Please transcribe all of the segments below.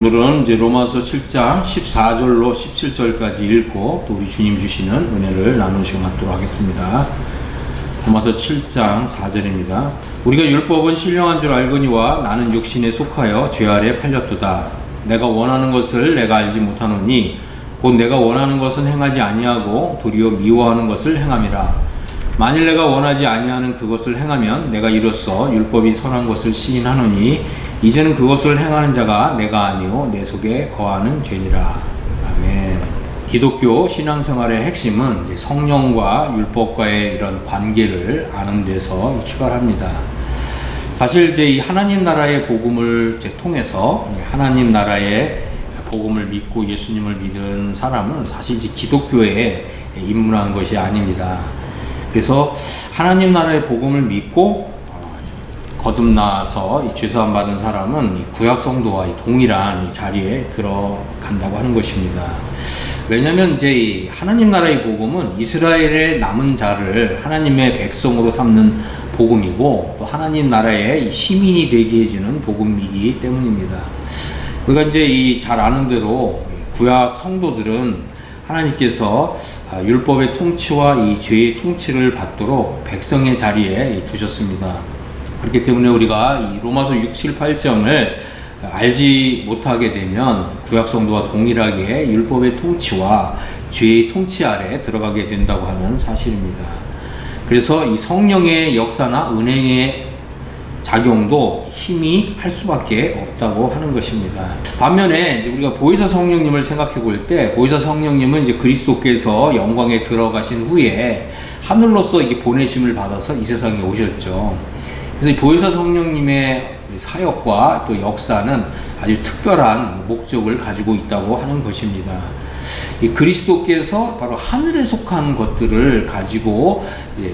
오늘은 이제 로마서 7장 14절로 17절까지 읽고 또 우리 주님 주시는 은혜를 나누시도록 하겠습니다. 로마서 7장 4절입니다. 우리가 율법은 신령한 줄 알거니와 나는 육신에 속하여 죄 아래 팔렸도다. 내가 원하는 것을 내가 알지 못하노니 곧 내가 원하는 것은 행하지 아니하고 도리어 미워하는 것을 행함이라. 만일 내가 원하지 아니하는 그것을 행하면 내가 이로써 율법이 선한 것을 시인하노니 이제는 그것을 행하는 자가 내가 아니오 내 속에 거하는 죄니라. 아멘. 기독교 신앙생활의 핵심은 이제 성령과 율법과의 이런 관계를 아는 데서 출발합니다. 사실 이제 이 하나님 나라의 복음을 이제 통해서 하나님 나라의 복음을 믿고 예수님을 믿은 사람은 사실 이제 기독교에 입문한 것이 아닙니다. 그래서 하나님 나라의 복음을 믿고 거듭나서 이 죄사함 받은 사람은 이 구약 성도와 이 동일한 이 자리에 들어간다고 하는 것입니다. 왜냐하면 이제 이 하나님 나라의 복음은 이스라엘의 남은 자를 하나님의 백성으로 삼는 복음이고 또 하나님 나라의 이 시민이 되게 해주는 복음이기 때문입니다. 우리가 이제 이 잘 아는 대로 구약 성도들은 하나님께서 율법의 통치와 이 죄의 통치를 받도록 백성의 자리에 두셨습니다. 그렇기 때문에 우리가 이 로마서 6, 7, 8장을 알지 못하게 되면 구약 성도와 동일하게 율법의 통치와 죄의 통치 아래 들어가게 된다고 하는 사실입니다. 그래서 이 성령의 역사나 은행의 작용도 힘이 할 수밖에 없다고 하는 것입니다. 반면에 이제 우리가 보혜사 성령님을 생각해 볼 때, 보혜사 성령님은 이제 그리스도께서 영광에 들어가신 후에 하늘로서 이게 보내심을 받아서 이 세상에 오셨죠. 그래서 이 보혜사 성령님의 사역과 또 역사는 아주 특별한 목적을 가지고 있다고 하는 것입니다. 이 그리스도께서 바로 하늘에 속한 것들을 가지고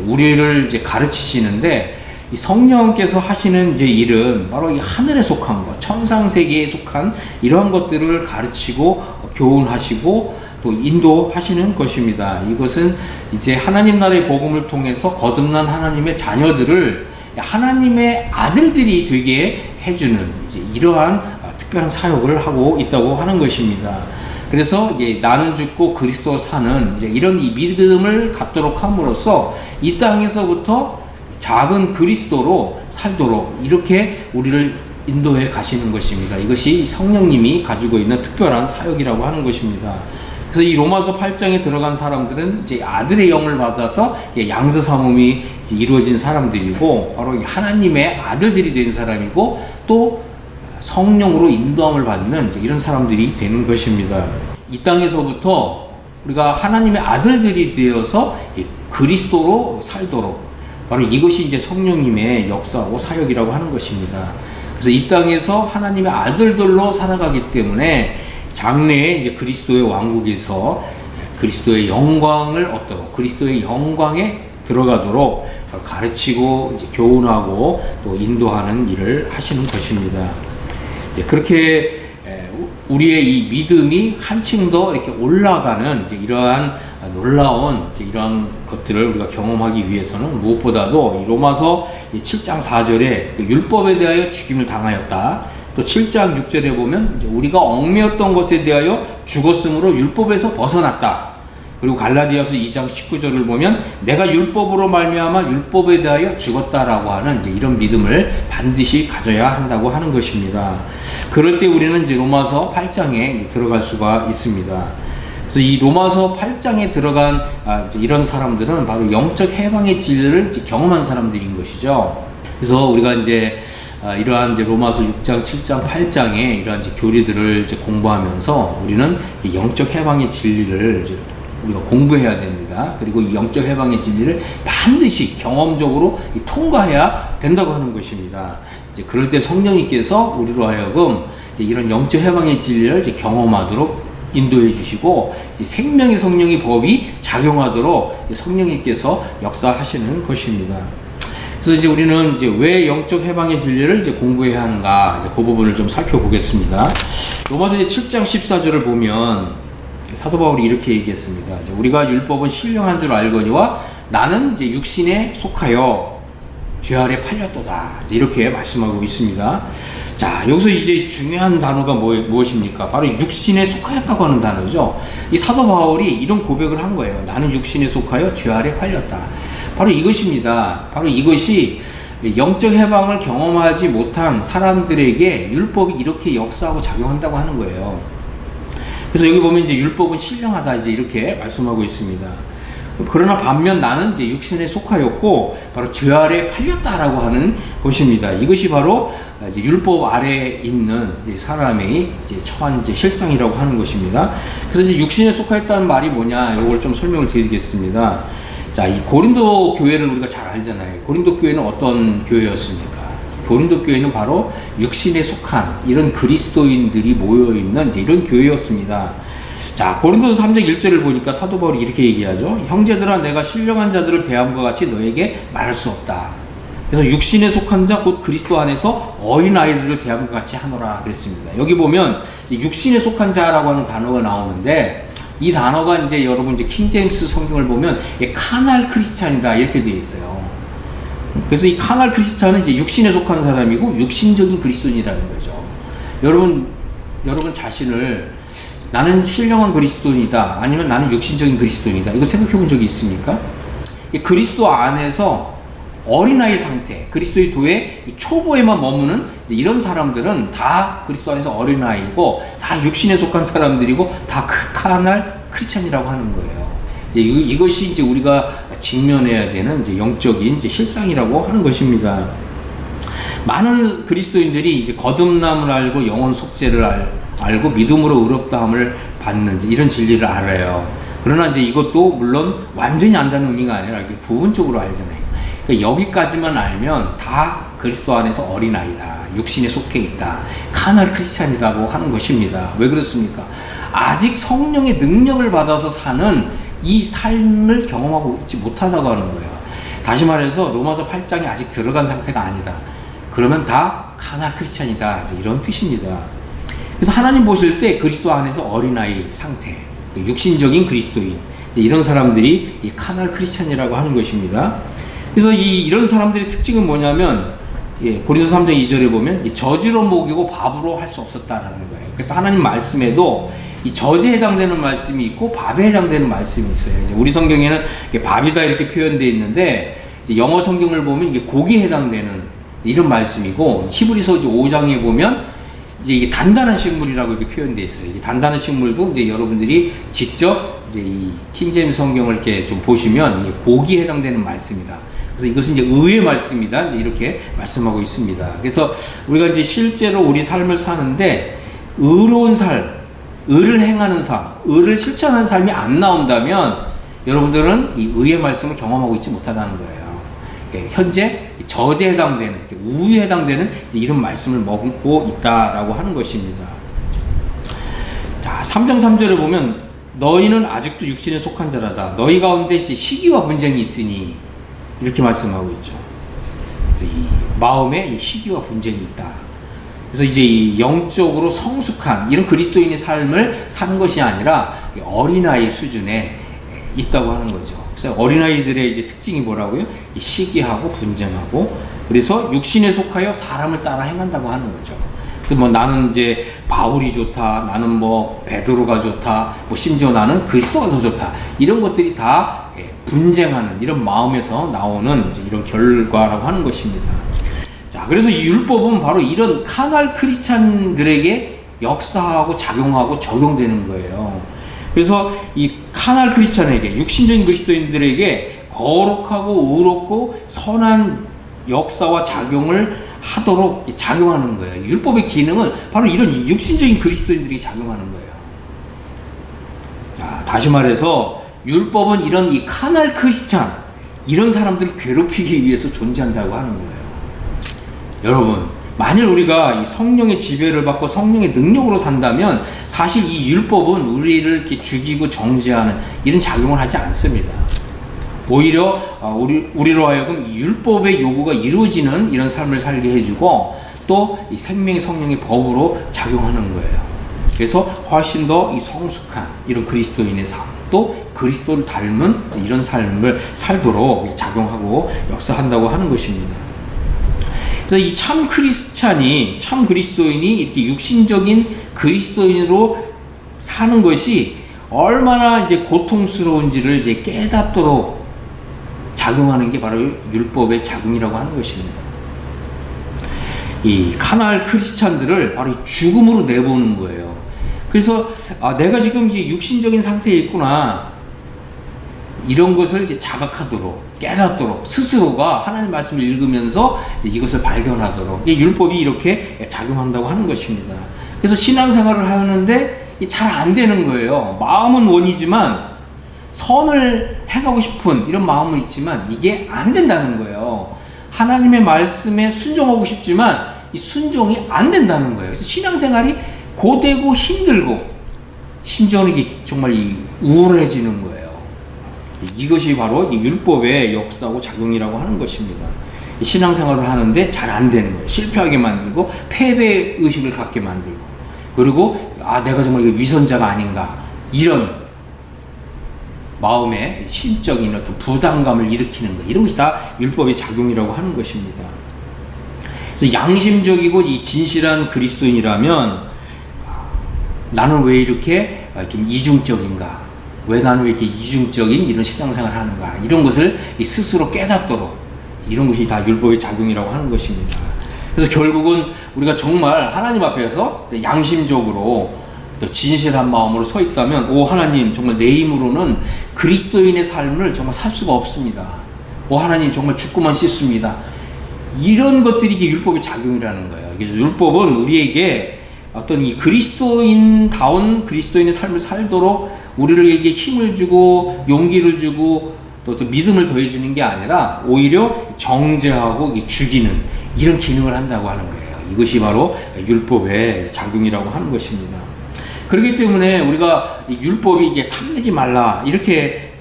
우리를 이제 가르치시는데, 이 성령께서 하시는 이제 일은 바로 이 하늘에 속한 것, 천상 세계에 속한 이러한 것들을 가르치고 교훈하시고 또 인도하시는 것입니다. 이것은 이제 하나님 나라의 복음을 통해서 거듭난 하나님의 자녀들을 하나님의 아들들이 되게 해주는 이제 이러한 특별한 사역을 하고 있다고 하는 것입니다. 그래서 이제 나는 죽고 그리스도 사는 이제 이런 이 믿음을 갖도록 함으로써 이 땅에서부터 작은 그리스도로 살도록 이렇게 우리를 인도해 가시는 것입니다. 이것이 성령님이 가지고 있는 특별한 사역이라고 하는 것입니다. 그래서 이 로마서 8장에 들어간 사람들은 이제 아들의 영을 받아서 양서 사모이 이루어진 사람들이고 바로 하나님의 아들들이 된 사람이고 또 성령으로 인도함을 받는 이런 사람들이 되는 것입니다. 이 땅에서부터 우리가 하나님의 아들들이 되어서 그리스도로 살도록 바로 이것이 이제 성령님의 역사고 사역이라고 하는 것입니다. 그래서 이 땅에서 하나님의 아들들로 살아가기 때문에 장래에 이제 그리스도의 왕국에서 그리스도의 영광을 얻도록 그리스도의 영광에 들어가도록 가르치고 이제 교훈하고 또 인도하는 일을 하시는 것입니다. 이제 그렇게 우리의 이 믿음이 한층 더 이렇게 올라가는 이제 이러한 놀라운 이제 이러한 것들을 우리가 경험하기 위해서는 무엇보다도 이 로마서 7장 4절에 그 율법에 대하여 죽임을 당하였다. 또 7장 6절에 보면 이제 우리가 얽매였던 것에 대하여 죽었으므로 율법에서 벗어났다. 그리고 갈라디아서 2장 19절을 보면 내가 율법으로 말미암아 율법에 대하여 죽었다라고 하는 이제 이런 믿음을 반드시 가져야 한다고 하는 것입니다. 그럴 때 우리는 이제 로마서 8장에 들어갈 수가 있습니다. 그래서 이 로마서 8장에 들어간 이제 이런 사람들은 바로 영적 해방의 진리를 이제 경험한 사람들인 것이죠. 그래서 우리가 이제 이러한 이제 로마서 6장, 7장, 8장에 이러한 이제 교리들을 이제 공부하면서 우리는 영적 해방의 진리를 이제 우리가 공부해야 됩니다. 그리고 이 영적 해방의 진리를 반드시 경험적으로 통과해야 된다고 하는 것입니다. 이제 그럴 때 성령님께서 우리로 하여금 이제 이런 영적 해방의 진리를 이제 경험하도록 인도해 주시고 이제 생명의 성령의 법이 작용하도록 성령님께서 역사하시는 것입니다. 그래서 이제 우리는 이제 왜 영적 해방의 진리를 이제 공부해야 하는가 이제 그 부분을 좀 살펴보겠습니다. 로마서 7장 14절을 보면 사도 바울이 이렇게 얘기했습니다. 이제 우리가 율법은 신령한 줄 알거니와 나는 이제 육신에 속하여 죄 아래 팔렸도다. 이렇게 말씀하고 있습니다. 자, 여기서 이제 중요한 단어가 무엇입니까? 바로 육신에 속하였다고 하는 단어죠. 이 사도 바울이 이런 고백을 한 거예요. 나는 육신에 속하여 죄 아래 팔렸다. 바로 이것입니다. 바로 이것이 영적 해방을 경험하지 못한 사람들에게 율법이 이렇게 역사하고 작용한다고 하는 거예요. 그래서 여기 보면 이제 율법은 신령하다 이제 이렇게 말씀하고 있습니다. 그러나 반면 나는 이제 육신에 속하였고 바로 죄 아래 팔렸다라고 하는 것입니다. 이것이 바로 이제 율법 아래에 있는 이제 사람의 이제 처한 이제 실상이라고 하는 것입니다. 그래서 이제 육신에 속하였다는 말이 뭐냐, 이걸 좀 설명을 드리겠습니다. 자, 이 고린도 교회를 우리가 잘 알잖아요. 고린도 교회는 어떤 교회였습니까? 고린도 교회는 바로 육신에 속한 이런 그리스도인들이 모여 있는 이제 이런 교회였습니다. 자, 고린도서 3장 1절을 보니까 사도 바울이 이렇게 얘기하죠. 형제들아, 내가 신령한 자들을 대함과 같이 너에게 말할 수 없다. 그래서 육신에 속한 자 곧 그리스도 안에서 어린아이들을 대함과 같이 하노라 그랬습니다. 여기 보면 육신에 속한 자라고 하는 단어가 나오는데 이 단어가 이제 여러분 이제 킹제임스 성경을 보면 카날 크리스찬이다 이렇게 되어 있어요. 그래서 이 카날 크리스찬은 이제 육신에 속한 사람이고 육신적인 그리스도인이라는 거죠. 여러분 자신을 나는 신령한 그리스도인이다 아니면 나는 육신적인 그리스도인이다 이거 생각해 본 적이 있습니까? 그리스도 안에서 어린아이 상태, 그리스도의 도의 초보에만 머무는 이런 사람들은 다 그리스도 안에서 어린아이고 다 육신에 속한 사람들이고 다 카날 크리스찬이라고 하는 거예요. 이것이 이제 우리가 직면해야 되는 이제 영적인 이제 실상이라고 하는 것입니다. 많은 그리스도인들이 이제 거듭남을 알고 영혼 속죄를 알고 믿음으로 의롭다함을 받는 이런 진리를 알아요. 그러나 이제 이것도 물론 완전히 안다는 의미가 아니라 이렇게 부분적으로 알잖아요. 그러니까 여기까지만 알면 다 그리스도 안에서 어린아이다, 육신에 속해 있다, 카날 크리스찬이라고 하는 것입니다. 왜 그렇습니까? 아직 성령의 능력을 받아서 사는 이 삶을 경험하고 있지 못하다고 하는 거예요. 다시 말해서 로마서 8장에 아직 들어간 상태가 아니다. 그러면 다 카날 크리스찬이다, 이런 뜻입니다. 그래서 하나님 보실 때 그리스도 안에서 어린아이 상태, 육신적인 그리스도인, 이런 사람들이 이 카날 크리스찬이라고 하는 것입니다. 그래서 이런 사람들의 특징은 뭐냐면, 고린도서 3장 2절에 보면 저주로 먹이고 밥으로 할 수 없었다라는 거예요. 그래서 하나님 말씀에도 이 저주에 해당되는 말씀이 있고 밥에 해당되는 말씀이 있어요. 이제 우리 성경에는 밥이다 이렇게 표현되어 있는데, 이제 영어 성경을 보면 이게 고기에 해당되는 이런 말씀이고, 히브리서 5장에 보면 이제 이게 단단한 식물이라고 이렇게 표현되어 있어요. 이 단단한 식물도 이제 여러분들이 직접 이제 이 킹제임스 성경을 이렇게 좀 보시면 이게 고기에 해당되는 말씀이다. 그래서 이것은 이제 의의 말씀이다. 이제 이렇게 말씀하고 있습니다. 그래서 우리가 이제 실제로 우리 삶을 사는데 의로운 삶, 의를 행하는 삶, 의를 실천하는 삶이 안 나온다면 여러분들은 이 의의 말씀을 경험하고 있지 못하다는 거예요. 현재 저주에 해당되는, 우유에 해당되는 이런 말씀을 먹고 있다라고 하는 것입니다. 자, 3장 3절을 보면 너희는 아직도 육신에 속한 자라다. 너희 가운데 이제 시기와 분쟁이 있으니 이렇게 말씀하고 있죠. 이 마음에 이 시기와 분쟁이 있다. 그래서 이제 이 영적으로 성숙한 이런 그리스도인의 삶을 사는 것이 아니라 어린아이 수준에 있다고 하는 거죠. 그래서 어린아이들의 이제 특징이 뭐라고요? 이 시기하고 분쟁하고, 그래서 육신에 속하여 사람을 따라 행한다고 하는 거죠. 뭐 나는 이제 바울이 좋다, 나는 뭐 베드로가 좋다, 뭐 심지어 나는 그리스도가 더 좋다, 이런 것들이 다 분쟁하는 이런 마음에서 나오는 이제 이런 결과라고 하는 것입니다. 자, 그래서 이 율법은 바로 이런 카날 크리스찬들에게 역사하고 작용하고 적용되는 거예요. 그래서 이 카날 크리스찬에게, 육신적인 그리스도인들에게 거룩하고 의롭고 선한 역사와 작용을 하도록 작용하는 거예요. 율법의 기능은 바로 이런 육신적인 그리스도인들이 작용하는 거예요. 자, 다시 말해서 율법은 이런 이 카날 크리스찬, 이런 사람들을 괴롭히기 위해서 존재한다고 하는 거예요. 여러분, 만일 우리가 이 성령의 지배를 받고 성령의 능력으로 산다면 사실 이 율법은 우리를 이렇게 죽이고 정죄하는 이런 작용을 하지 않습니다. 오히려 우리로 하여금 율법의 요구가 이루어지는 이런 삶을 살게 해주고 또 이 생명의 성령의 법으로 작용하는 거예요. 그래서 훨씬 더 이 성숙한 이런 그리스도인의 삶, 또 그리스도를 닮은 이런 삶을 살도록 작용하고 역사한다고 하는 것입니다. 그래서 이 참 크리스찬이, 참 그리스도인이 이렇게 육신적인 그리스도인으로 사는 것이 얼마나 이제 고통스러운지를 이제 깨닫도록 작용하는 게 바로 율법의 작용이라고 하는 것입니다. 이 카날 크리스찬들을 바로 죽음으로 내보는 거예요. 그래서 내가 지금 이제 육신적인 상태에 있구나, 이런 것을 이제 자각하도록, 깨닫도록 스스로가 하나님 말씀을 읽으면서 이제 이것을 발견하도록 율법이 이렇게 작용한다고 하는 것입니다. 그래서 신앙생활을 하는데 잘 안 되는 거예요. 마음은 원이지만, 선을 행하고 싶은 이런 마음은 있지만 이게 안 된다는 거예요. 하나님의 말씀에 순종하고 싶지만 이 순종이 안 된다는 거예요. 그래서 신앙생활이 고되고 힘들고, 심지어는 이게 정말 우울해지는 거예요. 이것이 바로 이 율법의 역사고 작용이라고 하는 것입니다. 신앙생활을 하는데 잘 안 되는 거예요. 실패하게 만들고, 패배 의식을 갖게 만들고, 그리고 내가 정말 위선자가 아닌가, 이런 마음의 심적인 어떤 부담감을 일으키는 것, 이런 것이 다 율법의 작용이라고 하는 것입니다. 그래서 양심적이고 이 진실한 그리스도인이라면, 나는 왜 이렇게 좀 이중적인가, 왜 나는 왜 이렇게 이중적인 이런 신앙생활을 하는가, 이런 것을 스스로 깨닫도록, 이런 것이 다 율법의 작용이라고 하는 것입니다. 그래서 결국은 우리가 정말 하나님 앞에서 양심적으로 또 진실한 마음으로 서 있다면, 하나님, 정말 내 힘으로는 그리스도인의 삶을 정말 살 수가 없습니다. 하나님, 정말 죽고만 싶습니다. 이런 것들이 이게 율법의 작용이라는 거예요. 율법은 우리에게 어떤 이 그리스도인다운 그리스도인의 삶을 살도록 우리에게 힘을 주고 용기를 주고 또 믿음을 더해주는 게 아니라 오히려 정죄하고 죽이는 이런 기능을 한다고 하는 거예요. 이것이 바로 율법의 작용이라고 하는 것입니다. 그렇기 때문에 우리가 율법이 이게 탐내지 말라 이렇게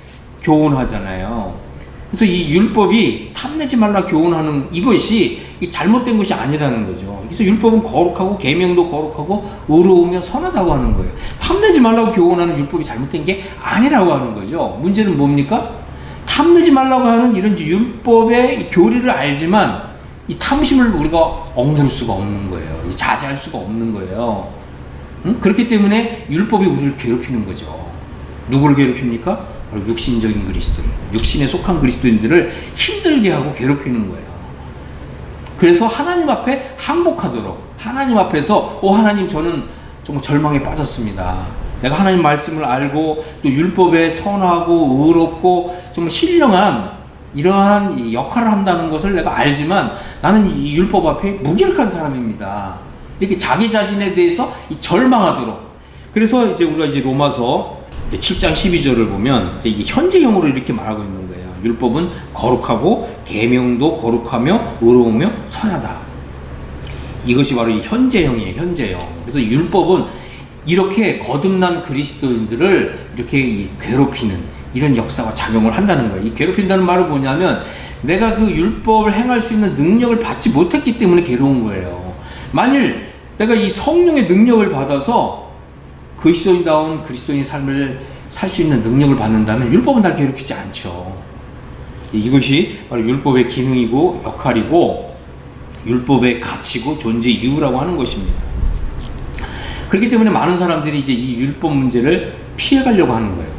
교훈하잖아요. 그래서 이 율법이 탐내지 말라 교훈하는 이것이 잘못된 것이 아니라는 거죠. 그래서 율법은 거룩하고 계명도 거룩하고 의로우며 선하다고 하는 거예요. 탐내지 말라고 교훈하는 율법이 잘못된 게 아니라고 하는 거죠. 문제는 뭡니까? 탐내지 말라고 하는 이런 율법의 교리를 알지만 이 탐심을 우리가 억누를 수가 없는 거예요. 자제할 수가 없는 거예요. 그렇기 때문에 율법이 우리를 괴롭히는 거죠. 누구를 괴롭힙니까? 바로 육신적인 그리스도인, 육신에 속한 그리스도인들을 힘들게 하고 괴롭히는 거예요. 그래서 하나님 앞에 항복하도록, 하나님 앞에서 하나님, 저는 정말 절망에 빠졌습니다. 내가 하나님 말씀을 알고 또 율법에 선하고 의롭고 정말 신령한 이러한 역할을 한다는 것을 내가 알지만 나는 이 율법 앞에 무기력한 사람입니다. 이렇게 자기 자신에 대해서 절망하도록. 그래서 이제 우리가 이제 로마서 7장 12절을 보면 이제 현재형으로 이렇게 말하고 있는 거예요. 율법은 거룩하고 계명도 거룩하며 의로우며 선하다. 이것이 바로 이 현재형이에요. 현재형. 그래서 율법은 이렇게 거듭난 그리스도인들을 이렇게 괴롭히는 이런 역사가 작용을 한다는 거예요. 이 괴롭힌다는 말은 뭐냐면 내가 그 율법을 행할 수 있는 능력을 받지 못했기 때문에 괴로운 거예요. 만일 내가 이 성령의 능력을 받아서 그리스도인다운 그리스도인의 삶을 살 수 있는 능력을 받는다면 율법은 날 괴롭히지 않죠. 이것이 바로 율법의 기능이고 역할이고 율법의 가치고 존재 이유라고 하는 것입니다. 그렇기 때문에 많은 사람들이 이제 이 율법 문제를 피해가려고 하는 거예요.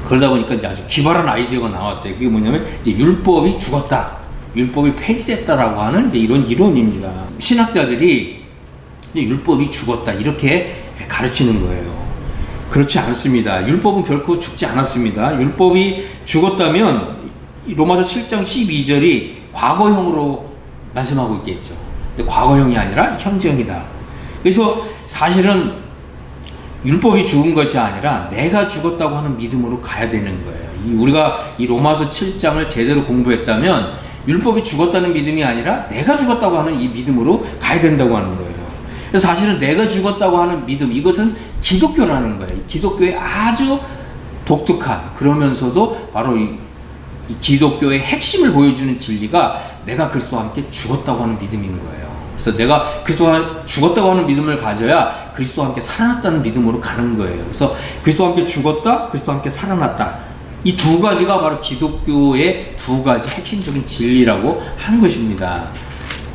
그러다 보니까 이제 아주 기발한 아이디어가 나왔어요. 그게 뭐냐면 이제 율법이 죽었다, 율법이 폐지됐다라고 하는 이제 이런 이론입니다. 신학자들이 이제 율법이 죽었다 이렇게 가르치는 거예요. 그렇지 않습니다. 율법은 결코 죽지 않았습니다. 율법이 죽었다면 로마서 7장 12절이 과거형으로 말씀하고 있겠죠. 근데 과거형이 아니라 현재형이다. 그래서 사실은 율법이 죽은 것이 아니라 내가 죽었다고 하는 믿음으로 가야 되는 거예요. 우리가 이 로마서 7장을 제대로 공부했다면 율법이 죽었다는 믿음이 아니라 내가 죽었다고 하는 이 믿음으로 가야 된다고 하는 거예요. 그래서 사실은 내가 죽었다고 하는 믿음, 이것은 기독교라는 거예요. 기독교의 아주 독특한, 그러면서도 바로 이 기독교의 핵심을 보여주는 진리가 내가 그리스도와 함께 죽었다고 하는 믿음인 거예요. 그래서 내가 그리스도와 죽었다고 하는 믿음을 가져야 그리스도와 함께 살아났다는 믿음으로 가는 거예요. 그래서 그리스도와 함께 죽었다, 그리스도와 함께 살아났다. 이 두 가지가 바로 기독교의 두 가지 핵심적인 진리라고 하는 것입니다.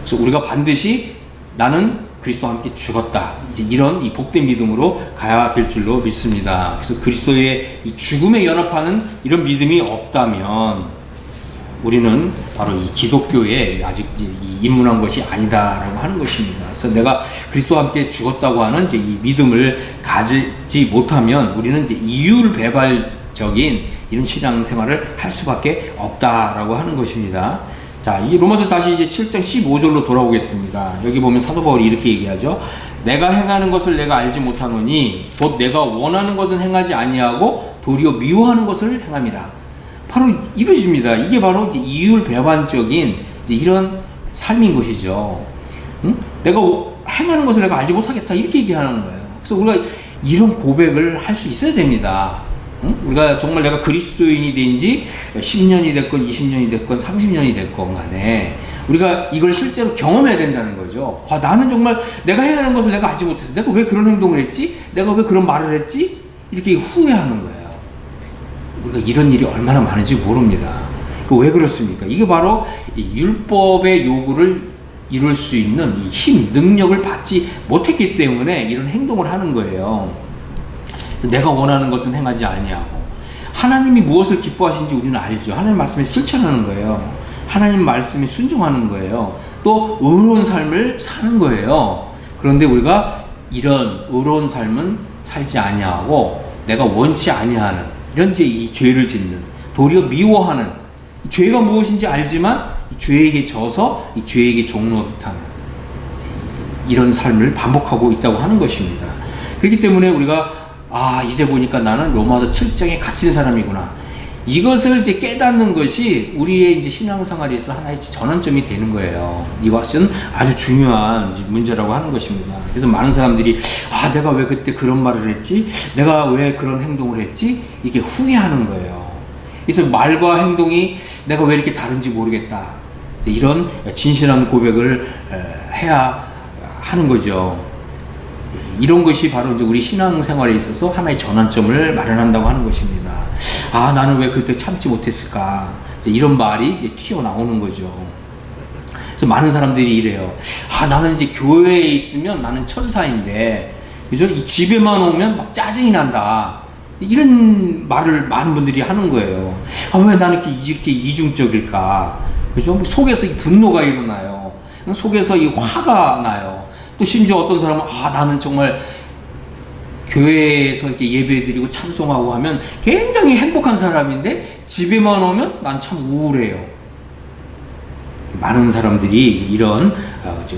그래서 우리가 반드시 나는 그리스도와 함께 죽었다. 이제 이런 이 복된 믿음으로 가야 될 줄로 믿습니다. 그래서 그리스도의 이 죽음에 연합하는 이런 믿음이 없다면 우리는 바로 이 기독교에 아직 입문한 것이 아니다라고 하는 것입니다. 그래서 내가 그리스도와 함께 죽었다고 하는 이제 이 믿음을 가지지 못하면 우리는 이제 이율배발적인 이런 신앙생활을 할 수밖에 없다라고 하는 것입니다. 자, 이 로마서 다시 이제 7장 15절로 돌아오겠습니다. 여기 보면 사도 바울이 이렇게 얘기하죠. 내가 행하는 것을 내가 알지 못하노니 곧 내가 원하는 것은 행하지 아니하고 도리어 미워하는 것을 행함이라. 바로 이것입니다. 이게 바로 이제 이율배반적인 이제 이런 삶인 것이죠. 응? 내가 행하는 것을 내가 알지 못하겠다 이렇게 얘기하는 거예요. 그래서 우리가 이런 고백을 할 수 있어야 됩니다. 응? 우리가 정말 내가 그리스도인이 된지 10년이 됐건 20년이 됐건 30년이 됐건 간에 우리가 이걸 실제로 경험해야 된다는 거죠. 아, 나는 정말 내가 행하는 것을 내가 알지 못해서 내가 왜 그런 행동을 했지? 내가 왜 그런 말을 했지? 이렇게 후회하는 거예요. 우리가 이런 일이 얼마나 많은지 모릅니다. 왜 그렇습니까? 이게 바로 이 율법의 요구를 이룰 수 있는 이 힘, 능력을 받지 못했기 때문에 이런 행동을 하는 거예요. 내가 원하는 것은 행하지 아니하고 하나님이 무엇을 기뻐하시는지 우리는 알죠. 하나님 말씀에 실천하는 거예요. 하나님 말씀에 순종하는 거예요. 또 의로운 삶을 사는 거예요. 그런데 우리가 이런 의로운 삶은 살지 아니하고 내가 원치 아니하는 이런 이제 이 죄를 짓는 도리어 미워하는 죄가 무엇인지 알지만 이 죄에게 져서 이 죄에게 종노릇하는 이런 삶을 반복하고 있다고 하는 것입니다. 그렇기 때문에 우리가 이제 보니까 나는 로마서 7장에 갇힌 사람이구나. 이것을 이제 깨닫는 것이 우리의 이제 신앙생활에서 하나의 전환점이 되는 거예요. 이것은 아주 중요한 문제라고 하는 것입니다. 그래서 많은 사람들이 내가 왜 그때 그런 말을 했지? 내가 왜 그런 행동을 했지? 이게 후회하는 거예요. 그래서 말과 행동이 내가 왜 이렇게 다른지 모르겠다. 이런 진실한 고백을 해야 하는 거죠. 이런 것이 바로 이제 우리 신앙생활에 있어서 하나의 전환점을 마련한다고 하는 것입니다. 나는 왜 그때 참지 못했을까? 이제 이런 말이 이제 튀어나오는 거죠. 그래서 많은 사람들이 이래요. 나는 이제 교회에 있으면 나는 천사인데, 그죠? 이 집에만 오면 막 짜증이 난다. 이런 말을 많은 분들이 하는 거예요. 왜 나는 이렇게 이중적일까? 그죠? 속에서 이 분노가 일어나요. 속에서 이 화가 나요. 또 심지어 어떤 사람은 나는 정말 교회에서 이렇게 예배드리고 찬송하고 하면 굉장히 행복한 사람인데 집에만 오면 난 참 우울해요. 많은 사람들이 이제 이런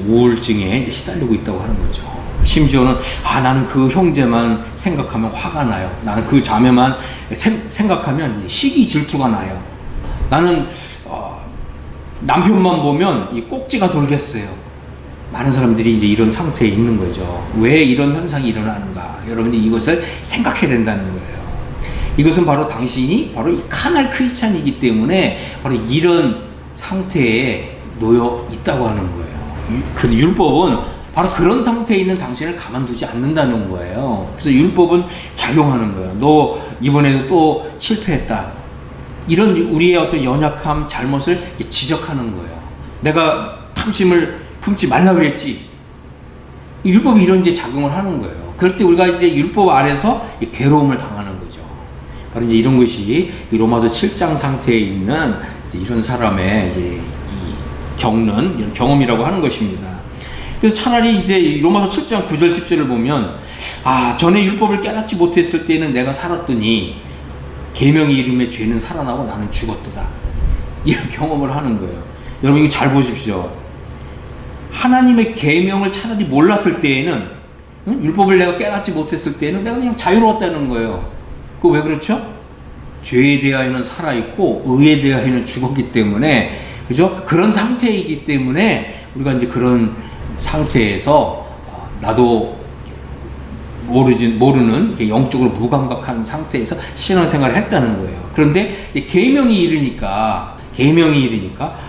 우울증에 이제 시달리고 있다고 하는 거죠. 심지어는 나는 그 형제만 생각하면 화가 나요. 나는 그 자매만 생각하면 시기 질투가 나요. 나는 남편만 보면 이 꼭지가 돌겠어요. 많은 사람들이 이제 이런 상태에 있는 거죠. 왜 이런 현상이 일어나는가? 여러분이 이것을 생각해야 된다는 거예요. 이것은 바로 당신이 바로 이 카날 크리스찬이기 때문에 바로 이런 상태에 놓여 있다고 하는 거예요. 그 율법은 바로 그런 상태에 있는 당신을 가만두지 않는다는 거예요. 그래서 율법은 작용하는 거예요. 너 이번에도 또 실패했다. 이런 우리의 어떤 연약함, 잘못을 지적하는 거예요. 내가 탐심을 품지 말라 그랬지. 율법이 이런 이제 작용을 하는 거예요. 그럴 때 우리가 이제 율법 아래서 괴로움을 당하는 거죠. 바로 이제 이런 것이 로마서 7장 상태에 있는 이제 이런 사람의 이제 겪는 이런 경험이라고 하는 것입니다. 그래서 차라리 이제 로마서 7장 9절 10절을 보면 전에 율법을 깨닫지 못했을 때는 내가 살았더니 계명의 이름에 죄는 살아나고 나는 죽었도다. 이런 경험을 하는 거예요. 여러분 이거 잘 보십시오. 하나님의 계명을 차라리 몰랐을 때에는 율법을 내가 깨닫지 못했을 때에는 내가 그냥 자유로웠다는 거예요. 그거 왜 그렇죠? 죄에 대하여는 살아있고 의에 대하여는 죽었기 때문에 그죠? 그런 상태이기 때문에 우리가 이제 그런 상태에서 나도 모르는 이렇게 영적으로 무감각한 상태에서 신앙생활을 했다는 거예요. 그런데 계명이 이르니까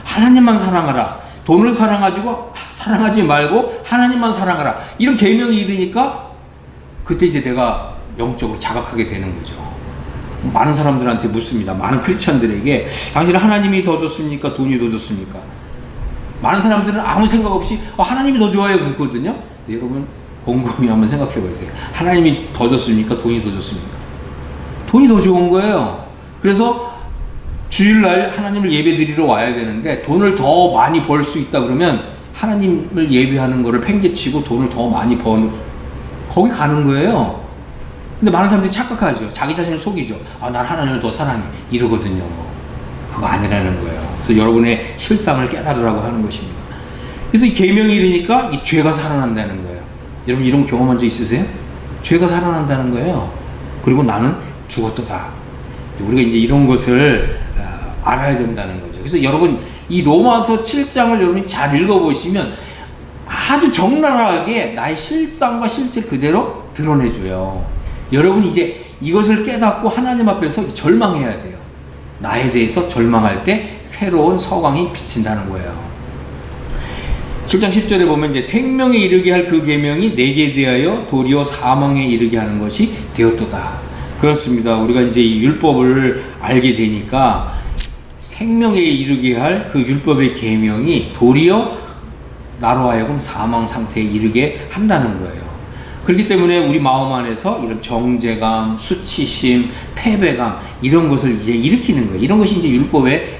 하나님만 사랑하라. 돈을 사랑하지 말고 하나님만 사랑하라. 이런 계명이 이르니까 그때 이제 내가 영적으로 자각하게 되는 거죠. 많은 사람들한테 묻습니다. 많은 크리스천들에게 당신은 하나님이 더 좋습니까? 돈이 더 좋습니까? 많은 사람들은 아무 생각 없이 하나님이 더 좋아요 그렇거든요. 근데 여러분 곰곰이 한번 생각해 보세요. 하나님이 더 좋습니까? 돈이 더 좋습니까? 돈이 더 좋은 거예요. 그래서 주일날 하나님을 예배드리러 와야 되는데 돈을 더 많이 벌 수 있다 그러면 하나님을 예배하는 거를 팽개치고 돈을 더 많이 버는 거기 가는 거예요. 근데 많은 사람들이 착각하죠. 자기 자신을 속이죠. 난 하나님을 더 사랑해 이러거든요. 그거 아니라는 거예요. 그래서 여러분의 실상을 깨달으라고 하는 것입니다. 그래서 이 계명이 이르니까 이 죄가 살아난다는 거예요. 여러분 이런 경험한 적 있으세요? 죄가 살아난다는 거예요. 그리고 나는 죽었도다. 우리가 이제 이런 것을 알아야 된다는 거죠. 그래서 여러분 이 로마서 7장을 여러분이 잘 읽어보시면 아주 적나라하게 나의 실상과 실제 그대로 드러내줘요. 여러분 이제 이것을 깨닫고 하나님 앞에서 절망해야 돼요. 나에 대해서 절망할 때 새로운 서광이 비친다는 거예요. 7장 10절에 보면 이제 생명에 이르게 할 그 계명이 내게 대하여 도리어 사망에 이르게 하는 것이 되었도다. 그렇습니다. 우리가 이제 이 율법을 알게 되니까 생명에 이르게 할 그 율법의 계명이 도리어 나로 하여금 사망 상태에 이르게 한다는 거예요. 그렇기 때문에 우리 마음 안에서 이런 정죄감, 수치심, 패배감 이런 것을 이제 일으키는 거예요. 이런 것이 이제 율법의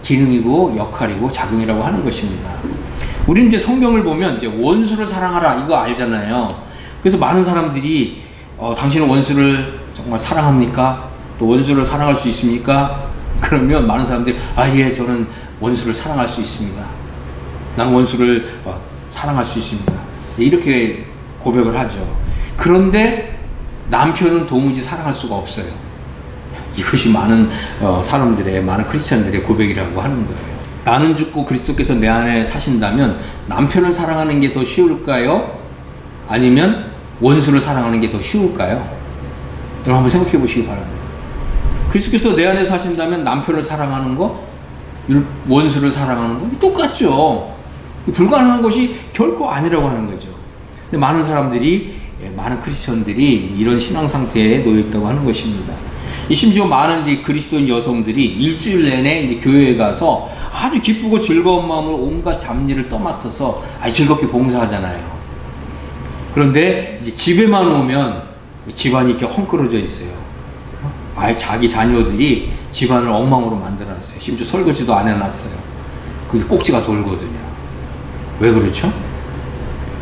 기능이고 역할이고 작용이라고 하는 것입니다. 우리는 이제 성경을 보면 이제 원수를 사랑하라 이거 알잖아요. 그래서 많은 사람들이 당신은 원수를 정말 사랑합니까? 또 원수를 사랑할 수 있습니까? 그러면 많은 사람들이 예, 저는 원수를 사랑할 수 있습니다. 나는 원수를 사랑할 수 있습니다. 이렇게 고백을 하죠. 그런데 남편은 도무지 사랑할 수가 없어요. 이것이 많은 사람들의 많은 크리스천들의 고백이라고 하는 거예요. 나는 죽고 그리스도께서 내 안에 사신다면 남편을 사랑하는 게 더 쉬울까요? 아니면 원수를 사랑하는 게 더 쉬울까요? 여러분 한번 생각해 보시기 바랍니다. 그리스도께서 내 안에 사신다면 남편을 사랑하는 거, 원수를 사랑하는 거 똑같죠. 불가능한 것이 결코 아니라고 하는 거죠. 근데 많은 사람들이, 많은 크리스천들이 이런 신앙 상태에 놓여 있다고 하는 것입니다. 심지어 많은 이제 그리스도인 여성들이 일주일 내내 이제 교회에 가서 아주 기쁘고 즐거운 마음으로 온갖 잡일을 떠맡아서 아주 즐겁게 봉사하잖아요. 그런데 이제 집에만 오면 집안이 이렇게 헝클어져 있어요. 아예 자기 자녀들이 집안을 엉망으로 만들어놨어요. 심지어 설거지도 안 해놨어요. 그게 꼭지가 돌거든요. 왜 그렇죠?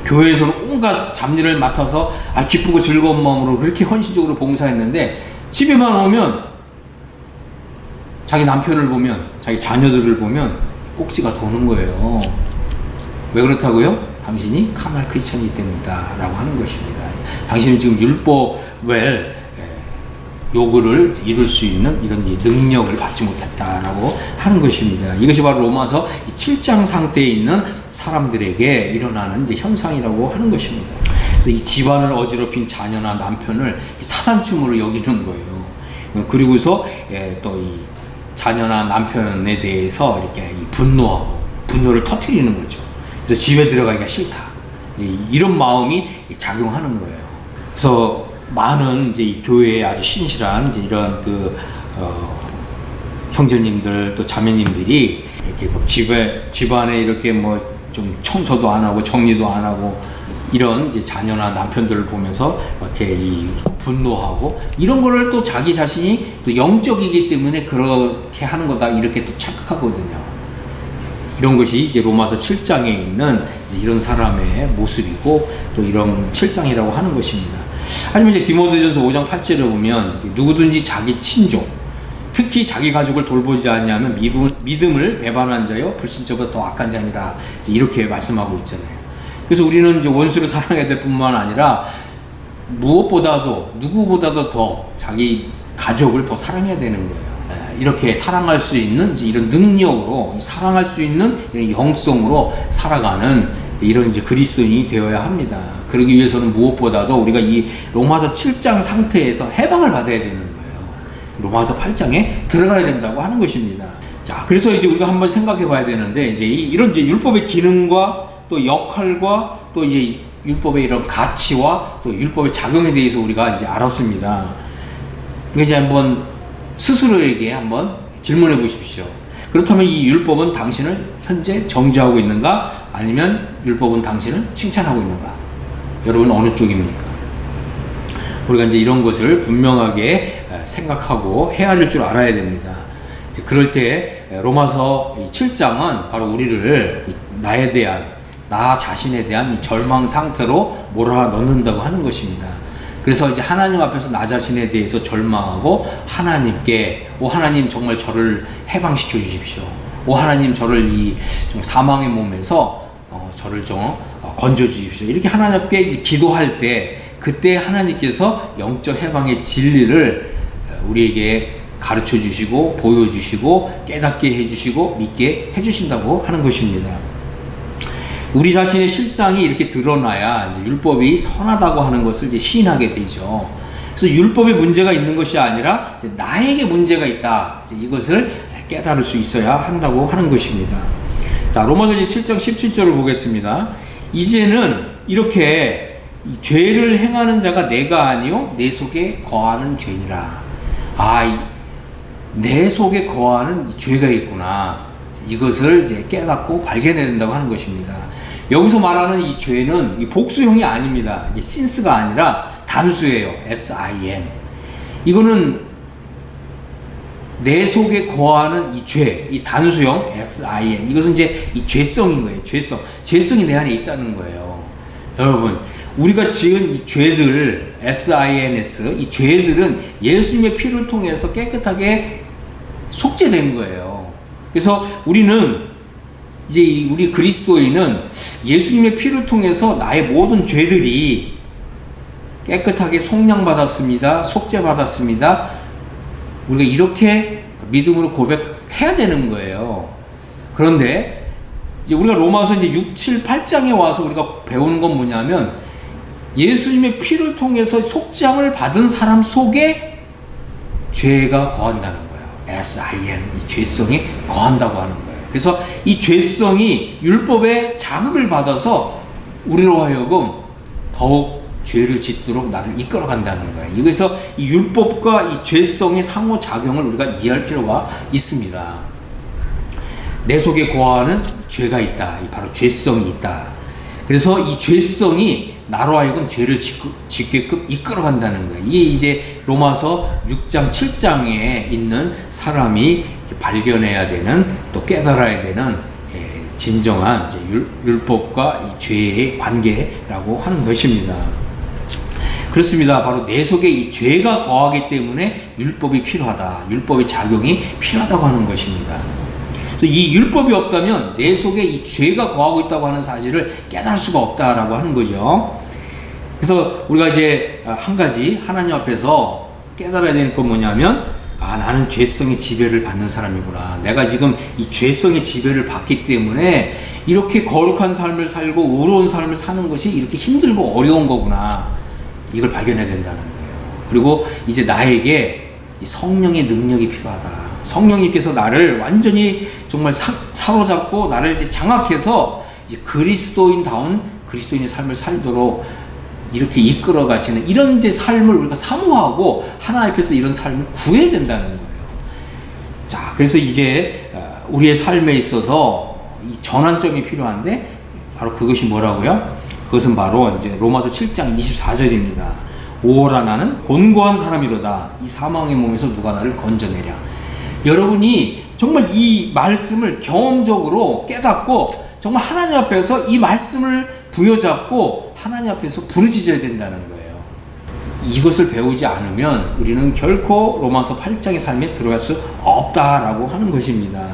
교회에서는 온갖 잡일을 맡아서 기쁘고 즐거운 마음으로 그렇게 헌신적으로 봉사했는데 집에만 오면 자기 남편을 보면 자기 자녀들을 보면 꼭지가 도는 거예요. 왜 그렇다고요? 당신이 카날 크리스천이기 때문이다 라고 하는 것입니다. 당신은 지금 율법을 요구를 이룰 수 있는 이런 능력을 받지 못했다라고 하는 것입니다. 이것이 바로 로마서 7장 상태에 있는 사람들에게 일어나는 현상이라고 하는 것입니다. 그래서 이 집안을 어지럽힌 자녀나 남편을 사단춤으로 여기는 거예요. 그리고서 또 이 자녀나 남편에 대해서 이렇게 분노를 터뜨리는 거죠. 그래서 집에 들어가기가 싫다. 이런 마음이 작용하는 거예요. 그래서 많은 이제 이 교회에 아주 신실한 이제 이런 형제님들 또 자매님들이 이렇게 막 집안에 이렇게 뭐 좀 청소도 안 하고 정리도 안 하고 이런 이제 자녀나 남편들을 보면서 이렇게 이 분노하고 이런 거를 또 자기 자신이 또 영적이기 때문에 그렇게 하는 거다 이렇게 또 착각하거든요. 이런 것이 이제 로마서 7장에 있는 이제 이런 사람의 모습이고 또 이런 실상이라고 하는 것입니다. 하지만 이제 디모데전서 5장 8절에 보면 누구든지 자기 친족, 특히 자기 가족을 돌보지 않냐면 믿음을 배반한 자요 불신자보다 더 악한 자니라 이렇게 말씀하고 있잖아요. 그래서 우리는 이제 원수를 사랑해야 될 뿐만 아니라 무엇보다도 누구보다도 더 자기 가족을 더 사랑해야 되는 거예요. 이렇게 사랑할 수 있는 이제 이런 능력으로 사랑할 수 있는 이런 영성으로 살아가는 이런 이제 그리스도인이 되어야 합니다. 그러기 위해서는 무엇보다도 우리가 이 로마서 7장 상태에서 해방을 받아야 되는 거예요. 로마서 8장에 들어가야 된다고 하는 것입니다. 자, 그래서 이제 우리가 한번 생각해 봐야 되는데 이제 이런 이제 율법의 기능과 또 역할과 또 이제 율법의 이런 가치와 또 율법의 작용에 대해서 우리가 이제 알았습니다. 그러니까 이제 한번 스스로에게 한번 질문해 보십시오. 그렇다면 이 율법은 당신을 현재 정죄하고 있는가? 아니면 율법은 당신을 칭찬하고 있는가? 여러분 어느 쪽입니까? 우리가 이제 이런 것을 분명하게 생각하고 헤아릴 줄 알아야 됩니다. 그럴 때 로마서 7장은 바로 우리를 나 자신에 대한 절망 상태로 몰아넣는다고 하는 것입니다. 그래서 이제 하나님 앞에서 나 자신에 대해서 절망하고 하나님께 하나님 정말 저를 해방시켜 주십시오. 하나님 저를 이 사망의 몸에서 저를 좀 건져 주십시오. 이렇게 하나님 앞에 이제 기도할 때 그때 하나님께서 영적 해방의 진리를 우리에게 가르쳐 주시고 보여주시고 깨닫게 해주시고 믿게 해주신다고 하는 것입니다. 우리 자신의 실상이 이렇게 드러나야 이제 율법이 선하다고 하는 것을 이제 시인하게 되죠. 그래서 율법에 문제가 있는 것이 아니라 이제 나에게 문제가 있다. 이제 이것을 깨달을 수 있어야 한다고 하는 것입니다. 자, 로마서 7장 17절을 보겠습니다. 이제는 이렇게 죄를 행하는 자가 내가 아니요 내 속에 거하는 죄니라. 내 속에 거하는 죄가 있구나. 이것을 이제 깨닫고 발견해야 된다고 하는 것입니다. 여기서 말하는 이 죄는 이 복수형이 아닙니다. 이게 sin스가 아니라 단수예요. sin. 이거는 내 속에 거하는 이 죄, 이 단수형 sin. 이것은 이제 이 죄성인 거예요. 죄성이 내 안에 있다는 거예요. 여러분, 우리가 지은 이 죄들, sins, 이 죄들은 예수님의 피를 통해서 깨끗하게 속죄된 거예요. 그래서 우리는 이제 우리 그리스도인은 예수님의 피를 통해서 나의 모든 죄들이 깨끗하게 속량받았습니다. 속죄받았습니다. 우리가 이렇게 믿음으로 고백해야 되는 거예요. 그런데 이제 우리가 로마서 이제 6, 7, 8장에 와서 우리가 배우는 건 뭐냐면 예수님의 피를 통해서 속죄함을 받은 사람 속에 죄가 거한다는 거예요. sin, 이 죄성이 거한다고 하는 거예요. 그래서 이 죄성이 율법의 자극을 받아서 우리로 하여금 더욱 죄를 짓도록 나를 이끌어간다는 거예요. 이래서 이 율법과 이 죄성의 상호작용을 우리가 이해할 필요가 있습니다. 내 속에 거하는 죄가 있다. 바로 죄성이 있다. 그래서 이 죄성이 나로 하여금 죄를 짓게끔 이끌어간다는 거예요. 이게 이제 로마서 6장, 7장에 있는 사람이 이제 발견해야 되는 또 깨달아야 되는 진정한 이제 율법과 이 죄의 관계라고 하는 것입니다. 그렇습니다. 바로 내 속에 이 죄가 거하기 때문에 율법이 필요하다. 율법의 작용이 필요하다고 하는 것입니다. 그래서 이 율법이 없다면 내 속에 이 죄가 거하고 있다고 하는 사실을 깨달을 수가 없다라고 하는 거죠. 그래서 우리가 이제 한 가지 하나님 앞에서 깨달아야 되는 건 뭐냐면 나는 죄성의 지배를 받는 사람이구나. 내가 지금 이 죄성의 지배를 받기 때문에 이렇게 거룩한 삶을 살고 의로운 삶을 사는 것이 이렇게 힘들고 어려운 거구나. 이걸 발견해야 된다는 거예요. 그리고 이제 나에게 이 성령의 능력이 필요하다. 성령님께서 나를 완전히 정말 사로잡고 나를 이제 장악해서 이제 그리스도인다운 그리스도인의 삶을 살도록 이렇게 이끌어 가시는 이런 이제 삶을 우리가 사모하고 하나님 앞에서 이런 삶을 구해야 된다는 거예요. 자, 그래서 이제 우리의 삶에 있어서 이 전환점이 필요한데 바로 그것이 뭐라고요? 그것은 바로 이제 로마서 7장 24절입니다. 오라 나는 곤고한 사람이로다. 이 사망의 몸에서 누가 나를 건져내랴. 여러분이 정말 이 말씀을 경험적으로 깨닫고 정말 하나님 앞에서 이 말씀을 부여잡고 하나님 앞에서 부르짖어야 된다는 거예요. 이것을 배우지 않으면 우리는 결코 로마서 8장의 삶에 들어갈 수 없다라고 하는 것입니다.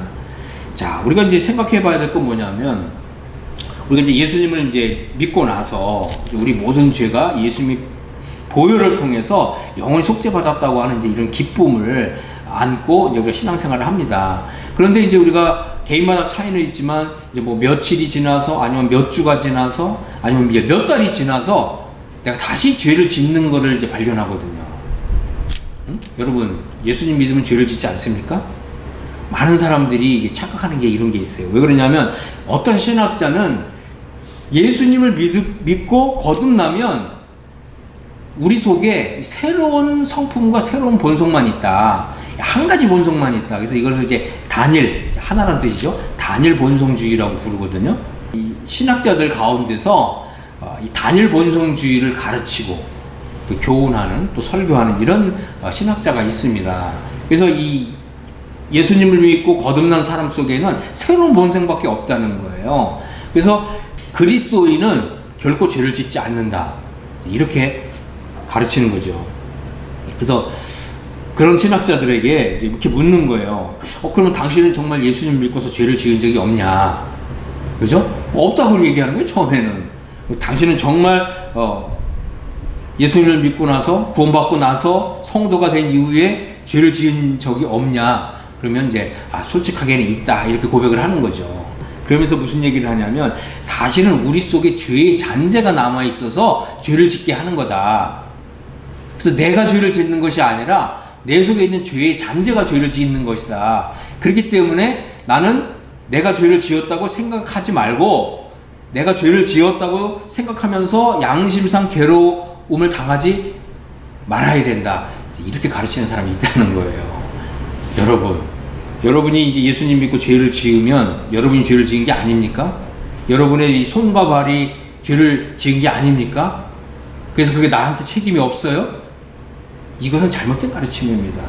자, 우리가 이제 생각해 봐야 될 건 뭐냐면 우리가 이제 예수님을 이제 믿고 나서 우리 모든 죄가 예수님의 보혈을 통해서 영원히 속죄받았다고 하는 이제 이런 기쁨을 안고 이제 우리가 신앙생활을 합니다. 그런데 이제 우리가 개인마다 차이는 있지만 이제 뭐 며칠이 지나서 아니면 몇 주가 지나서 아니면 이제 몇 달이 지나서 내가 다시 죄를 짓는 것을 이제 발견하거든요. 응? 여러분, 예수님 믿으면 죄를 짓지 않습니까? 많은 사람들이 착각하는 게 이런 게 있어요. 왜 그러냐면 어떤 신학자는 예수님을 믿고 거듭나면 우리 속에 새로운 성품과 새로운 본성만 있다. 한 가지 본성만 있다. 그래서 이것을 이제 단일, 하나라는 뜻이죠. 단일 본성주의라고 부르거든요. 이 신학자들 가운데서 이 단일 본성주의를 가르치고 또 교훈하는 또 설교하는 이런 신학자가 있습니다. 그래서 이 예수님을 믿고 거듭난 사람 속에는 새로운 본성밖에 없다는 거예요. 그래서 그리스도인은 결코 죄를 짓지 않는다, 이렇게 가르치는 거죠. 그래서 그런 신학자들에게 이렇게 묻는 거예요. 그러면 당신은 정말 예수님 믿고서 죄를 지은 적이 없냐? 그죠? 없다고 얘기하는 거예요, 처음에는. 당신은 정말 예수님을 믿고 나서 구원받고 나서 성도가 된 이후에 죄를 지은 적이 없냐? 그러면 이제 솔직하게는 있다, 이렇게 고백을 하는 거죠. 그러면서 무슨 얘기를 하냐면, 사실은 우리 속에 죄의 잔재가 남아 있어서 죄를 짓게 하는 거다. 그래서 내가 죄를 짓는 것이 아니라 내 속에 있는 죄의 잔재가 죄를 짓는 것이다. 그렇기 때문에 나는 내가 죄를 지었다고 생각하지 말고, 내가 죄를 지었다고 생각하면서 양심상 괴로움을 당하지 말아야 된다, 이렇게 가르치는 사람이 있다는 거예요. 여러분이 이제 예수님 믿고 죄를 지으면 여러분이 죄를 지은 게 아닙니까? 여러분의 이 손과 발이 죄를 지은 게 아닙니까? 그래서 그게 나한테 책임이 없어요? 이것은 잘못된 가르침입니다.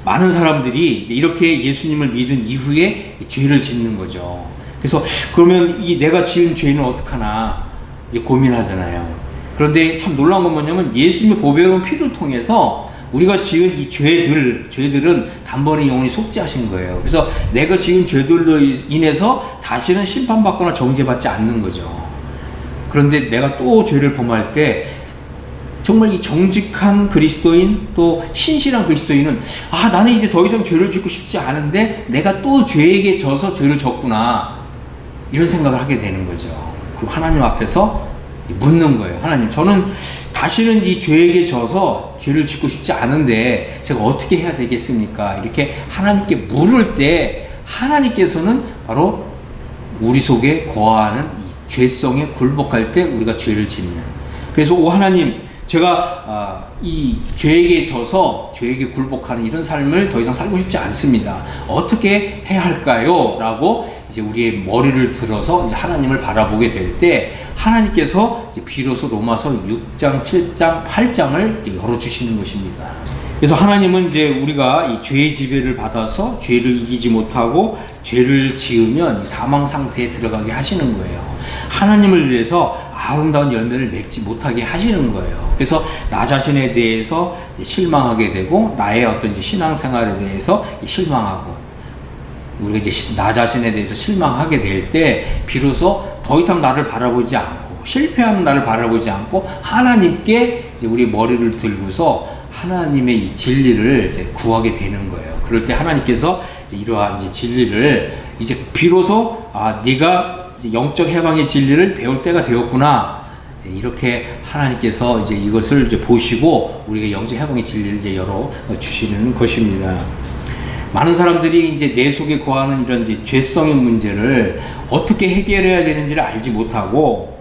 많은 사람들이 이제 이렇게 예수님을 믿은 이후에 죄를 짓는 거죠. 그래서 그러면 이 내가 지은 죄는 어떡하나 이제 고민하잖아요. 그런데 참 놀라운 건 뭐냐면, 예수님의 보배로운 피를 통해서 우리가 지은 이 죄들은 단번에 영원히 속죄하신 거예요. 그래서 내가 지은 죄들로 인해서 다시는 심판받거나 정죄받지 않는 거죠. 그런데 내가 또 죄를 범할 때 정말 이 정직한 그리스도인, 또 신실한 그리스도인은 나는 이제 더 이상 죄를 짓고 싶지 않은데 내가 또 죄에게 져서 죄를 졌구나, 이런 생각을 하게 되는 거죠. 그리고 하나님 앞에서 묻는 거예요. 하나님, 저는 다시는 이 죄에게 져서 죄를 짓고 싶지 않은데 제가 어떻게 해야 되겠습니까? 이렇게 하나님께 물을 때 하나님께서는 바로 우리 속에 거하는 이 죄성에 굴복할 때 우리가 죄를 짓는, 그래서 하나님, 제가 이 죄에게 져서 죄에게 굴복하는 이런 삶을 더 이상 살고 싶지 않습니다. 어떻게 해야 할까요? 라고 이제 우리의 머리를 들어서 이제 하나님을 바라보게 될 때, 하나님께서 이제 비로소 로마서 6장, 7장, 8장을 열어주시는 것입니다. 그래서 하나님은 이제 우리가 이 죄의 지배를 받아서 죄를 이기지 못하고 죄를 지으면 이 사망 상태에 들어가게 하시는 거예요. 하나님을 위해서 아름다운 열매를 맺지 못하게 하시는 거예요. 그래서 나 자신에 대해서 실망하게 되고, 나의 어떤 이제 신앙생활에 대해서 실망하고, 우리가 이제 나 자신에 대해서 실망하게 될 때 비로소 더 이상 나를 바라보지 않고, 실패하는 나를 바라보지 않고 하나님께 이제 우리 머리를 들고서 하나님의 이 진리를 이제 구하게 되는 거예요. 그럴 때 하나님께서 이제 이러한 이제 진리를 이제 비로소 네가 이제 영적 해방의 진리를 배울 때가 되었구나, 이렇게 하나님께서 이제 이것을 이제 보시고 우리가 영적 해방의 진리를 이제 열어 주시는 것입니다. 많은 사람들이 이제 내 속에 거하는 이런 이제 죄성의 문제를 어떻게 해결해야 되는지를 알지 못하고,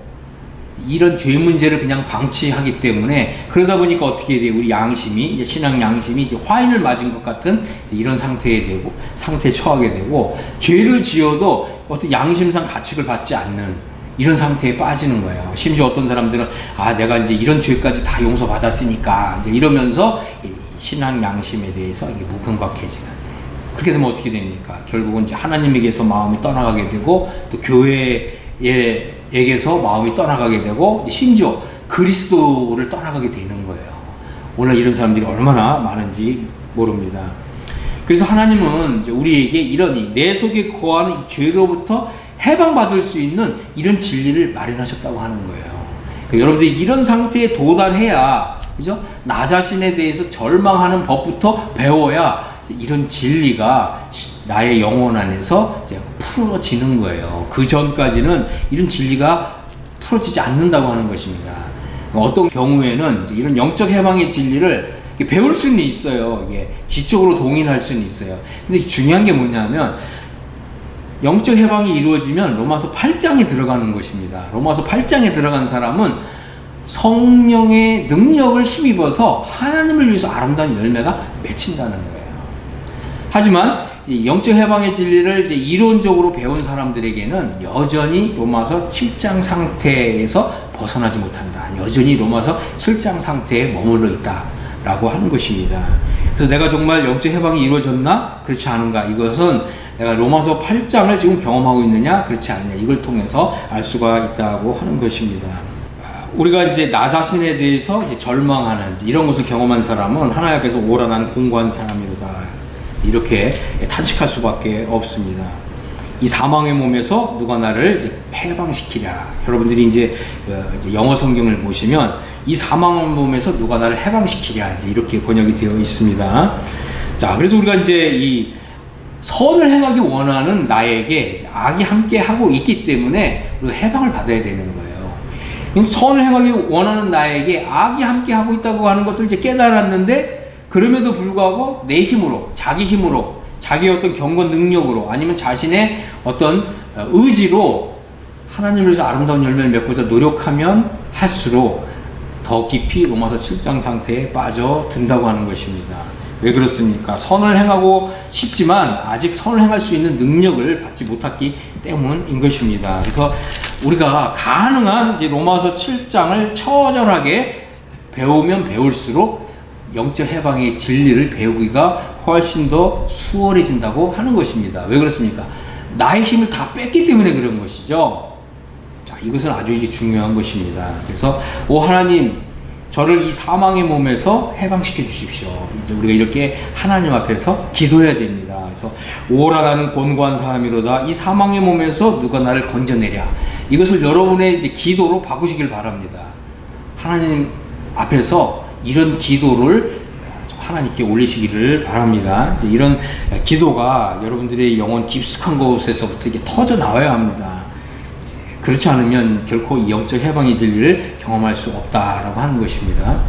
이런 죄 문제를 그냥 방치하기 때문에, 그러다 보니까 어떻게 돼요? 우리 양심이, 이제 신앙 양심이 이제 화인을 맞은 것 같은 이런 상태에 처하게 되고, 죄를 지어도 어떤 양심상 가책을 받지 않는 이런 상태에 빠지는 거예요. 심지어 어떤 사람들은 내가 이제 이런 죄까지 다 용서받았으니까 이제 이러면서 신앙 양심에 대해서 무감각해지는, 그렇게 되면 어떻게 됩니까? 결국은 이제 하나님에게서 마음이 떠나가게 되고, 또 교회에게서 마음이 떠나가게 되고, 심지어 그리스도를 떠나가게 되는 거예요. 오늘 이런 사람들이 얼마나 많은지 모릅니다. 그래서 하나님은 이제 우리에게 이런 내 속에 거하는 죄로부터 해방받을 수 있는 이런 진리를 마련하셨다고 하는 거예요. 그러니까 여러분들이 이런 상태에 도달해야, 그죠? 나 자신에 대해서 절망하는 법부터 배워야 이런 진리가 나의 영혼 안에서 이제 풀어지는 거예요. 그 전까지는 이런 진리가 풀어지지 않는다고 하는 것입니다. 어떤 경우에는 이런 영적 해방의 진리를 배울 수는 있어요. 이게 지적으로 동의할 수는 있어요. 근데 중요한 게 뭐냐면, 영적 해방이 이루어지면 로마서 8장에 들어가는 것입니다. 로마서 8장에 들어간 사람은 성령의 능력을 힘입어서 하나님을 위해서 아름다운 열매가 맺힌다는 거예요. 하지만 이 영적 해방의 진리를 이제 이론적으로 배운 사람들에게는 여전히 로마서 7장 상태에서 벗어나지 못한다. 여전히 로마서 7장 상태에 머물러 있다라고 하는 것입니다. 그래서 내가 정말 영적 해방이 이루어졌나? 그렇지 않은가? 이것은 내가 로마서 8장을 지금 경험하고 있느냐? 그렇지 않느냐? 이걸 통해서 알 수가 있다고 하는 것입니다. 우리가 이제 나 자신에 대해서 이제 절망하는 이런 것을 경험한 사람은 하나님 앞에서 오라 나는 공고한 사람이로다. 이렇게 탄식할 수밖에 없습니다. 이 사망의 몸에서 누가 나를 이제 해방시키랴. 여러분들이 이제 영어 성경을 보시면 이 사망의 몸에서 누가 나를 해방시키랴. 이제 이렇게 번역이 되어 있습니다. 자, 그래서 우리가 이제 이 선을 행하기 원하는 나에게 악이 함께 하고 있기 때문에 우리가 해방을 받아야 되는 거예요. 선을 행하기 원하는 나에게 악이 함께 하고 있다고 하는 것을 이제 깨달았는데, 그럼에도 불구하고 내 힘으로, 자기 힘으로, 자기의 어떤 경건 능력으로, 아니면 자신의 어떤 의지로 하나님을 위해서 아름다운 열매를 맺고자 노력하면 할수록 더 깊이 로마서 7장 상태에 빠져든다고 하는 것입니다. 왜 그렇습니까? 선을 행하고 싶지만 아직 선을 행할 수 있는 능력을 받지 못했기 때문인 것입니다. 그래서 우리가 가능한 이제 로마서 7장을 처절하게 배우면 배울수록 영적 해방의 진리를 배우기가 훨씬 더 수월해진다고 하는 것입니다. 왜 그렇습니까? 나의 힘을 다 뺐기 때문에 그런 것이죠. 자, 이것은 아주 이제 중요한 것입니다. 그래서 오 하나님, 저를 이 사망의 몸에서 해방시켜 주십시오. 이제 우리가 이렇게 하나님 앞에서 기도해야 됩니다. 그래서 오라 나는 곤고한 사람이로다. 이 사망의 몸에서 누가 나를 건져내랴. 이것을 여러분의 이제 기도로 바꾸시길 바랍니다. 하나님 앞에서 이런 기도를 하나님께 올리시기를 바랍니다. 이제 이런 기도가 여러분들의 영혼 깊숙한 곳에서부터 이게 터져 나와야 합니다. 그렇지 않으면 결코 이 영적 해방의 진리를 경험할 수 없다라고 하는 것입니다.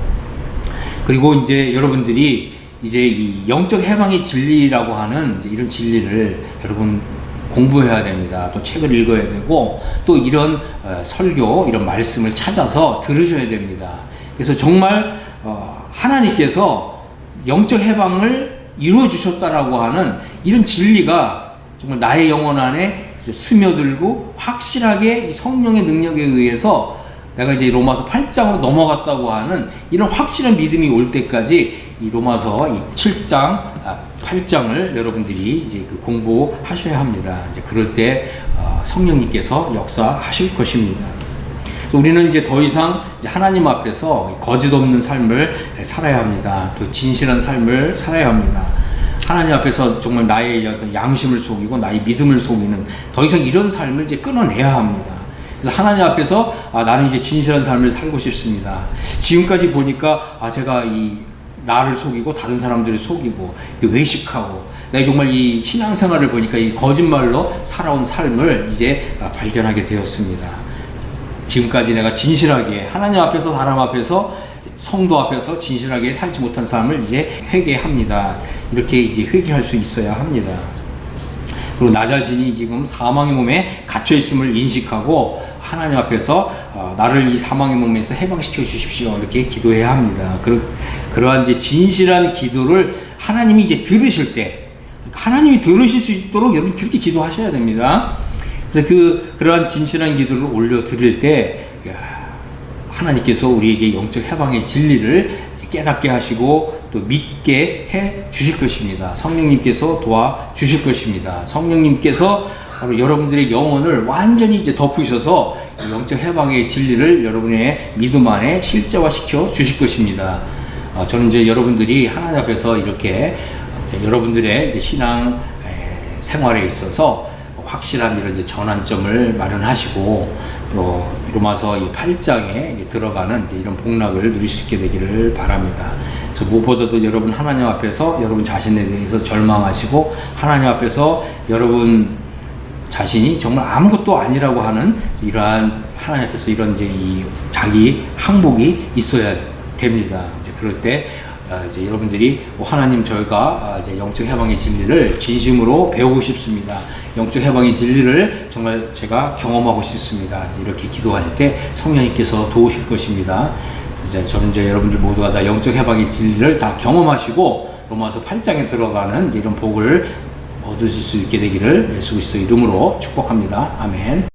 그리고 이제 여러분들이 이제 이 영적 해방의 진리라고 하는 이제 이런 진리를 여러분 공부해야 됩니다. 또 책을 읽어야 되고, 또 이런 설교, 이런 말씀을 찾아서 들으셔야 됩니다. 그래서 정말 하나님께서 영적 해방을 이루어 주셨다라고 하는 이런 진리가 정말 나의 영혼 안에 스며들고 확실하게 성령의 능력에 의해서 내가 이제 로마서 8장으로 넘어갔다고 하는 이런 확실한 믿음이 올 때까지 이 로마서 7장, 8장을 여러분들이 이제 공부하셔야 합니다. 이제 그럴 때 성령님께서 역사하실 것입니다. 그래서 우리는 이제 더 이상 이제 하나님 앞에서 거짓 없는 삶을 살아야 합니다. 또 진실한 삶을 살아야 합니다. 하나님 앞에서 정말 나의 양심을 속이고 나의 믿음을 속이는 더 이상 이런 삶을 이제 끊어내야 합니다. 그래서 하나님 앞에서 나는 이제 진실한 삶을 살고 싶습니다. 지금까지 보니까 제가 이 나를 속이고 다른 사람들을 속이고 외식하고 내가 정말 이 신앙생활을 보니까 이 거짓말로 살아온 삶을 이제 발견하게 되었습니다. 지금까지 내가 진실하게 하나님 앞에서 사람 앞에서 성도 앞에서 진실하게 살지 못한 삶을 이제 회개합니다. 이렇게 이제 회개할 수 있어야 합니다. 그리고 나 자신이 지금 사망의 몸에 갇혀 있음을 인식하고 하나님 앞에서 나를 이 사망의 몸에서 해방시켜 주십시오. 이렇게 기도해야 합니다. 그러한 이제 진실한 기도를 하나님이 이제 들으실 때, 하나님이 들으실 수 있도록 여러분 그렇게 기도하셔야 됩니다. 그래서 그러한 진실한 기도를 올려 드릴 때 하나님께서 우리에게 영적 해방의 진리를 깨닫게 하시고 또 믿게 해 주실 것입니다. 성령님께서 도와 주실 것입니다. 성령님께서 바로 여러분들의 영혼을 완전히 이제 덮으셔서 영적 해방의 진리를 여러분의 믿음 안에 실제화시켜 주실 것입니다. 저는 이제 여러분들이 하나님 앞에서 이렇게 여러분들의 이제 신앙 생활에 있어서 확실한 이런 이제 전환점을 마련하시고 또 로마서 8장에 들어가는 이제 이런 복락을 누릴 수 있게 되기를 바랍니다. 그래서 무엇보다도 여러분 하나님 앞에서 여러분 자신에 대해서 절망하시고 하나님 앞에서 여러분 자신이 정말 아무것도 아니라고 하는 이러한 하나님 앞에서 이런 이제 이 자기 항복이 있어야 됩니다. 이제 그럴 때 이제 여러분들이 하나님 저희가 이제 영적 해방의 진리를 진심으로 배우고 싶습니다. 영적 해방의 진리를 정말 제가 경험하고 싶습니다. 이렇게 기도할 때 성령님께서 도우실 것입니다. 이제 저는 이제 여러분들 모두가 다 영적 해방의 진리를 다 경험하시고 로마서 8장에 들어가는 이런 복을 얻으실 수 있게 되기를 예수 그리스도 이름으로 축복합니다. 아멘.